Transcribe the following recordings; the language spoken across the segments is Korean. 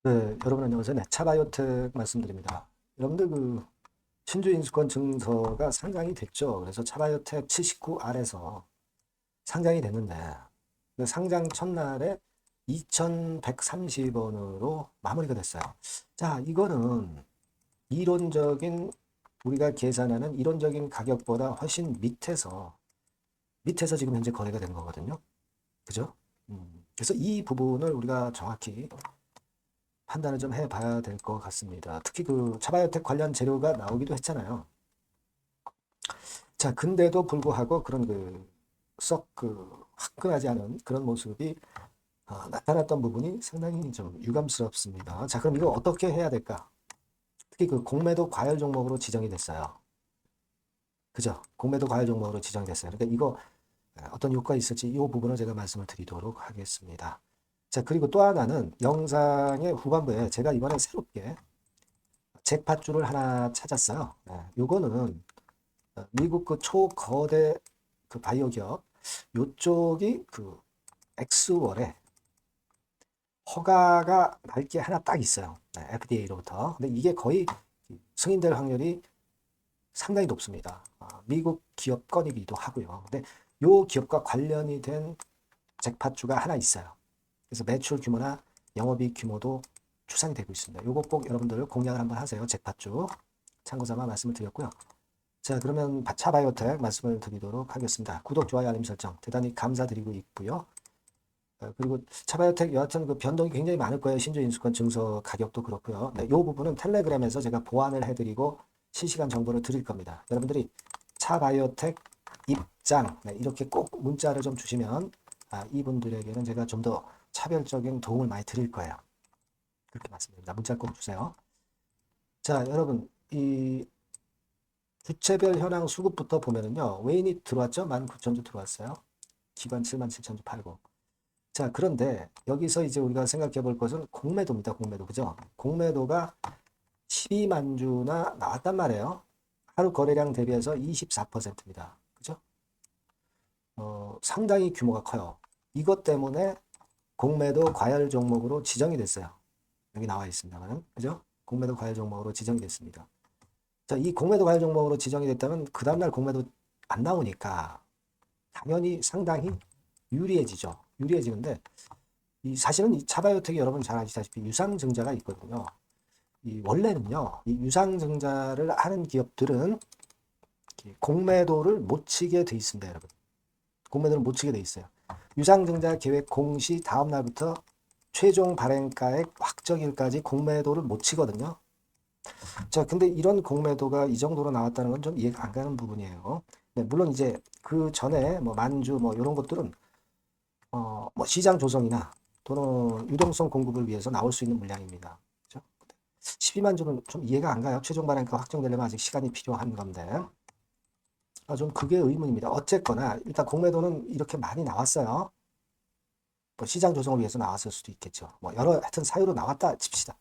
네, 여러분 안녕하세요. 네, 차바이오텍 말씀드립니다. 여러분들 신주인수권 증서가 상장이 됐죠. 그래서 차바이오텍 79R에서 상장이 됐는데 그 상장 첫날에 2,130원으로 마무리가 됐어요. 자, 이거는 이론적인 우리가 계산하는 이론적인 가격보다 훨씬 밑에서 지금 현재 거래가 된 거거든요. 그죠? 그래서 이 부분을 우리가 정확히 판단을 좀 해봐야 될 것 같습니다. 특히 차바이오텍 관련 재료가 나오기도 했잖아요. 자, 근데도 불구하고 그런 썩 화끈하지 않은 그런 모습이 나타났던 부분이 상당히 좀 유감스럽습니다. 자, 그럼 이거 어떻게 해야 될까? 특히 공매도 과열 종목으로 지정이 됐어요. 그죠? 공매도 과열 종목으로 지정이 됐어요. 그러니까 이거 어떤 효과가 있을지 이 부분을 제가 말씀을 드리도록 하겠습니다. 자, 그리고 또 하나는 영상의 후반부에 제가 이번에 새롭게 잭팟줄을 하나 찾았어요. 네, 요거는 미국 초거대 바이오 기업 요쪽이 엑스월에 허가가 날 게 하나 딱 있어요. 네, FDA로부터. 근데 이게 거의 승인될 확률이 상당히 높습니다. 미국 기업 건이기도 하고요. 근데 요 기업과 관련이 된 잭팟주가 하나 있어요. 그래서 매출 규모나 영업이익 규모도 추산이 되고 있습니다. 요거 꼭 여러분들 공략을 한번 하세요. 잭팟주 참고 삼아 말씀을 드렸고요. 자, 그러면 차바이오텍 말씀을 드리도록 하겠습니다. 구독, 좋아요, 알림 설정 대단히 감사드리고 있고요. 그리고 차바이오텍 여하튼 변동이 굉장히 많을 거예요. 신주인수권 증서 가격도 그렇고요. 네, 이 부분은 텔레그램에서 제가 보완을 해드리고 실시간 정보를 드릴 겁니다. 여러분들이 차바이오텍 입장 네, 이렇게 꼭 문자를 좀 주시면 이분들에게는 제가 좀 더 차별적인 도움을 많이 드릴 거예요. 그렇게 말씀드립니다. 문자 꼭 주세요. 자, 여러분 이 주체별 현황 수급부터 보면은요. 외인이 들어왔죠? 19,000주 들어왔어요. 기관 77,000주 팔고. 자, 그런데 여기서 이제 우리가 생각해 볼 것은 공매도입니다. 공매도. 그죠? 공매도가 12만 주나 나왔단 말이에요. 하루 거래량 대비해서 24%입니다. 그죠? 상당히 규모가 커요. 이것 때문에 공매도 과열 종목으로 지정이 됐어요. 여기 나와 있습니다만. 그죠? 공매도 과열 종목으로 지정이 됐습니다. 자, 이 공매도 과열 종목으로 지정이 됐다면 그 다음날 공매도 안 나오니까 당연히 상당히 유리해지죠. 유리해지는데 사실은 이 차바이오텍이 여러분 잘 아시다시피 유상증자가 있거든요. 원래는요, 이 유상증자를 하는 기업들은 공매도를 못 치게 돼 있습니다, 여러분. 공매도를 못 치게 돼 있어요. 유상증자 계획 공시 다음 날부터 최종 발행가액 확정일까지 공매도를 못 치거든요. 자, 근데 이런 공매도가 이 정도로 나왔다는 건 좀 이해가 안 가는 부분이에요. 네, 물론 이제 그 전에 만주 이런 것들은 시장 조성이나 또는 유동성 공급을 위해서 나올 수 있는 물량입니다. 그렇죠? 12만 주는 좀 이해가 안 가요. 최종 발행가 확정되려면 아직 시간이 필요한 건데. 좀 그게 의문입니다. 어쨌거나 일단 공매도는 이렇게 많이 나왔어요. 시장 조성을 위해서 나왔을 수도 있겠죠. 여러 하여튼 사유로 나왔다 칩시다.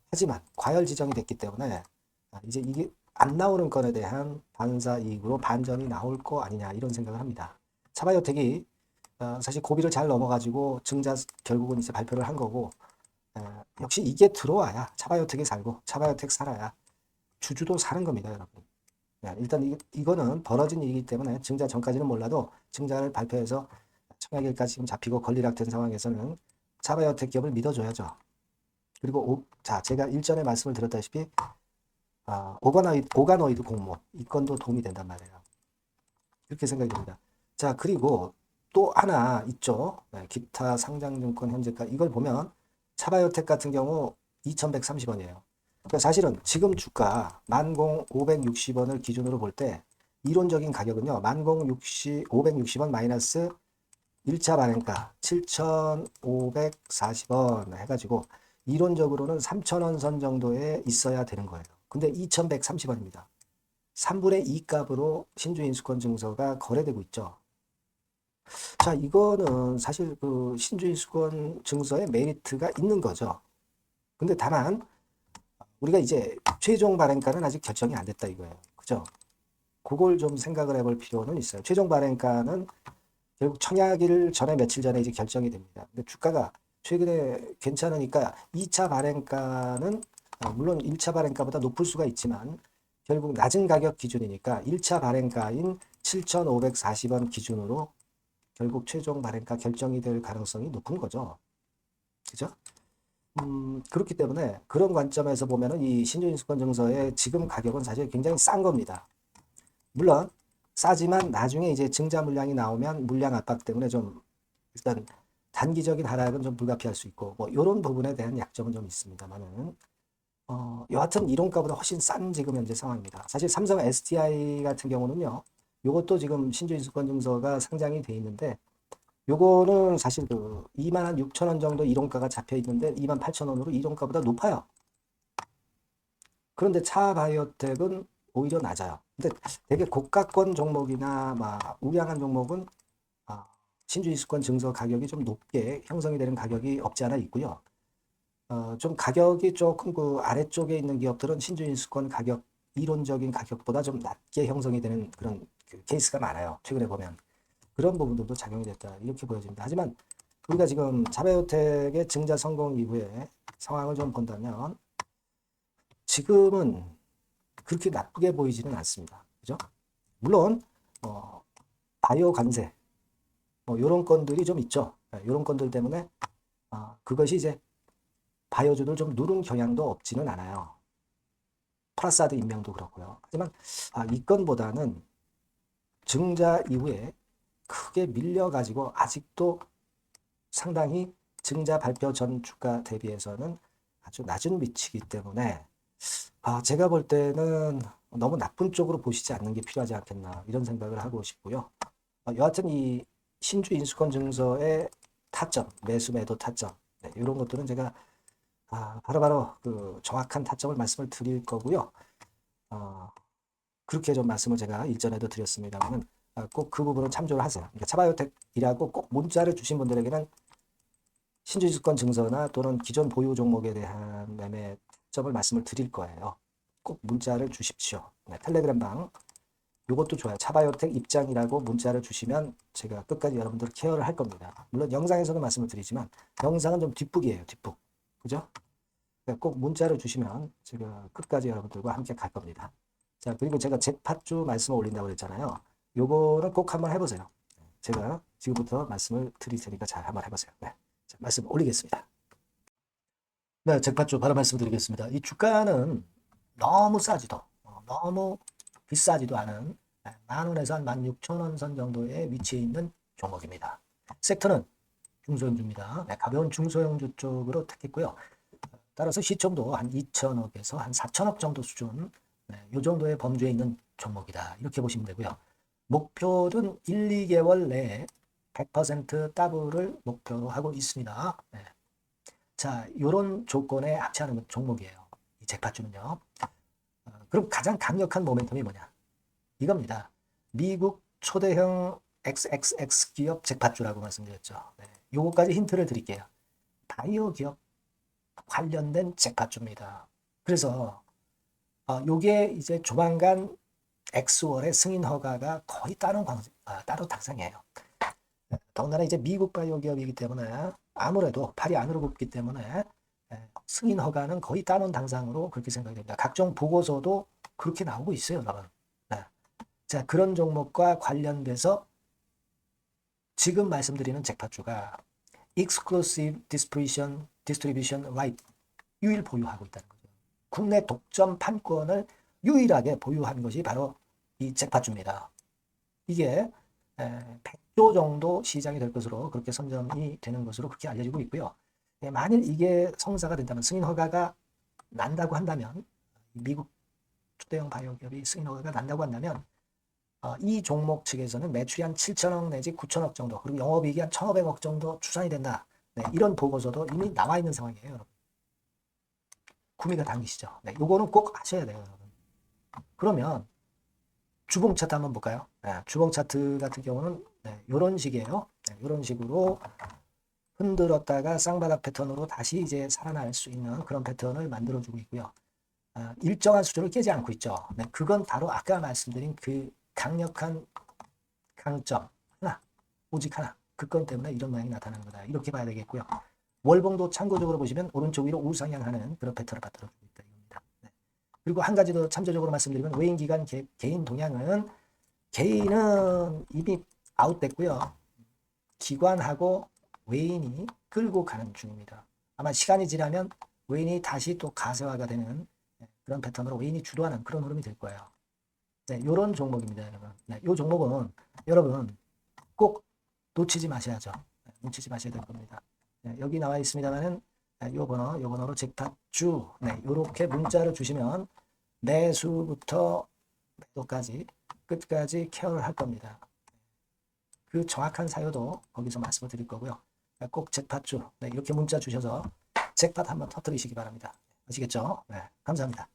하지만 과열 지정이 됐기 때문에 이제 이게 안 나오는 건에 대한 반사 이익으로 반전이 나올 거 아니냐 이런 생각을 합니다. 차바이오텍이 사실 고비를 잘 넘어가지고 증자 결국은 이제 발표를 한 거고 역시 이게 들어와야 차바이오텍이 살고 차바이오텍 살아야 주주도 사는 겁니다, 여러분. 일단 이거는 벌어진 일이기 때문에 증자 전까지는 몰라도 증자를 발표해서 청약일까지 지금 잡히고 권리락된 상황에서는 차바이오텍 기업을 믿어줘야죠. 그리고 자, 제가 일전에 말씀을 드렸다시피 오가노이드 공모 이 건도 도움이 된단 말이에요. 이렇게 생각이 듭니다. 자, 그리고 또 하나 있죠. 기타 상장증권 현재가 이걸 보면 차바이오텍 같은 경우 2,130원이에요. 그러니까 사실은 지금 주가 10,560원을 기준으로 볼 때 이론적인 가격은요. 10,560원 마이너스 1차 발행가 7,540원 해가지고 이론적으로는 3,000원 선 정도에 있어야 되는 거예요. 근데 2,130원입니다. 3분의 2 값으로 신주인수권 증서가 거래되고 있죠. 자, 이거는 사실 신주인수권 증서에 메리트가 있는 거죠. 근데 다만 우리가 이제 최종 발행가는 아직 결정이 안 됐다 이거예요. 그죠? 그걸 좀 생각을 해볼 필요는 있어요. 최종 발행가는 결국 청약일 전에 며칠 전에 이제 결정이 됩니다. 근데 주가가 최근에 괜찮으니까 2차 발행가는 물론 1차 발행가보다 높을 수가 있지만 결국 낮은 가격 기준이니까 1차 발행가인 7,540원 기준으로 결국 최종 발행가 결정이 될 가능성이 높은 거죠. 그죠? 그렇기 때문에 그런 관점에서 보면은 이 신주인수권 증서의 지금 가격은 사실 굉장히 싼 겁니다. 물론 싸지만 나중에 이제 증자 물량이 나오면 물량 압박 때문에 좀 일단 단기적인 하락은 좀 불가피할 수 있고 뭐 이런 부분에 대한 약점은 좀 있습니다만은 여하튼 이론가보다 훨씬 싼 지금 현재 상황입니다. 사실 삼성 SDI 같은 경우는요. 요것도 지금 신주인수권 증서가 상장이 돼 있는데 요거는 사실 그 2만 6천 원 정도 이론가가 잡혀 있는데 2만 8천 원으로 이론가보다 높아요. 그런데 차바이오텍은 오히려 낮아요. 근데 되게 고가권 종목이나 막 우량한 종목은 신주인수권 증서 가격이 좀 높게 형성이 되는 가격이 없지 않아 있고요. 좀 가격이 조금 그 아래쪽에 있는 기업들은 신주인수권 가격 이론적인 가격보다 좀 낮게 형성이 되는 그런 그 케이스가 많아요. 최근에 보면 그런 부분들도 작용이 됐다 이렇게 보여집니다. 하지만 우리가 지금 자바이오텍의 증자 성공 이후에 상황을 좀 본다면 지금은 그렇게 나쁘게 보이지는 않습니다. 그죠? 물론 바이오 관세 이런 건들이 좀 있죠. 이런 건들 때문에 그것이 이제 바이오주를 좀 누른 경향도 없지는 않아요. 프라사드 임명도 그렇고요. 하지만 이 건보다는 증자 이후에 크게 밀려가지고 아직도 상당히 증자 발표 전 주가 대비해서는 아주 낮은 위치이기 때문에 제가 볼 때는 너무 나쁜 쪽으로 보시지 않는 게 필요하지 않겠나 이런 생각을 하고 싶고요. 여하튼 이 신주 인수권 증서의 타점, 매수 매도 타점 이런 것들은 제가 바로바로 그 정확한 타점을 말씀을 드릴 거고요. 그렇게 좀 말씀을 제가 일전에도 드렸습니다만은 꼭 그 부분을 참조를 하세요. 그러니까 차바이오텍이라고 꼭 문자를 주신 분들에게는 신주주권 증서나 또는 기존 보유 종목에 대한 매매 점을 말씀을 드릴 거예요. 꼭 문자를 주십시오. 네, 텔레그램 방 이것도 좋아요. 차바이오텍 입장이라고 문자를 주시면 제가 끝까지 여러분들 케어를 할 겁니다. 물론 영상에서도 말씀을 드리지만 영상은 좀 뒷북이에요. 뒷북. 그죠? 꼭 문자를 주시면 제가 끝까지 여러분들과 함께 갈 겁니다. 자, 그리고 제가 잭팟주 말씀을 올린다고 그랬잖아요. 요거는 꼭 한번 해보세요. 제가 지금부터 말씀을 드릴 테니까 잘 한번 해보세요. 네. 자, 말씀 올리겠습니다. 네, 잭팟주 바로 말씀드리겠습니다. 이 주가는 너무 싸지도, 너무 비싸지도 않은 10,000원에서 한 16,000원 선 정도의 위치에 있는 종목입니다. 섹터는 중소형주입니다. 네, 가벼운 중소형주 쪽으로 택했고요. 따라서 시총도 한 2천억에서 한 4천억 정도 수준, 이 정도의 범주에 있는 종목이다. 이렇게 보시면 되고요. 목표는 1, 2개월 내에 100% 더블을 목표로 하고 있습니다. 네. 자, 이런 조건에 합치하는 종목이에요. 이 잭팟주는요. 그럼 가장 강력한 모멘텀이 뭐냐? 이겁니다. 미국 초대형 XXX 기업 잭팟주라고 말씀드렸죠. 네. 요거까지 힌트를 드릴게요. 바이오 기업 관련된 잭팟주입니다. 그래서 요게 이제 조만간 엑스월의 승인 허가가 거의 따로 당상이에요. 더군다나 이제 미국 바이오 기업이기 때문에 아무래도 팔이 안으로 굽기 때문에 승인 허가는 거의 따놓은 당상으로 그렇게 생각이 됩니다. 각종 보고서도 그렇게 나오고 있어요, 여러분. 네. 자, 그런 종목과 관련돼서 지금 말씀드리는 잭팟주가 Exclusive Distribution Right 유일 보유하고 있다는 거죠. 국내 독점 판권을 유일하게 보유한 것이 바로 이 잭팟주입니다. 이게 100조 정도 시장이 될 것으로 그렇게 선점이 되는 것으로 그렇게 알려지고 있고요. 만일 이게 성사가 된다면 승인 허가가 난다고 한다면 미국 초대형 바이오 기업이 승인 허가가 난다고 한다면 이 종목 측에서는 매출이 한 7천억 내지 9천억 정도 그리고 영업이익이 한 1,500억 정도 추산이 된다. 네, 이런 보고서도 이미 나와 있는 상황이에요. 여러분. 구미가 당기시죠. 네, 요거는 꼭 아셔야 돼요. 여러분. 그러면 주봉 차트 한번 볼까요? 네, 주봉 차트 같은 경우는 이런 식이에요. 네, 이런 식으로 흔들었다가 쌍바닥 패턴으로 다시 이제 살아날 수 있는 그런 패턴을 만들어주고 있고요. 일정한 수준을 깨지 않고 있죠. 네, 그건 바로 아까 말씀드린 그 강력한 강점 하나, 오직 하나. 그 건 때문에 이런 모양이 나타나는 거다. 이렇게 봐야 되겠고요. 월봉도 참고적으로 보시면 오른쪽 위로 우상향하는 그런 패턴을 받들어주고 있다 이겁니다. 네. 그리고 한 가지 더 참조적으로 말씀드리면 외인 기간 개인 동향은 개인은 이미 아웃됐고요. 기관하고 외인이 끌고 가는 중입니다. 아마 시간이 지나면 외인이 다시 또 가세화가 되는 그런 패턴으로 외인이 주도하는 그런 흐름이 될 거예요. 네, 이런 종목입니다, 여러분. 네, 이 종목은 여러분 꼭 놓치지 마셔야죠. 네, 놓치지 마셔야 될 겁니다. 네, 여기 나와 있습니다만은 요 번호로 잭팟주 요렇게 문자를 주시면 매수부터 매도까지 끝까지 케어를 할 겁니다. 그 정확한 사유도 거기서 말씀을 드릴 거고요. 꼭 잭팟주 이렇게 문자 주셔서 잭팟 한번 터뜨리시기 바랍니다. 아시겠죠? 네, 감사합니다.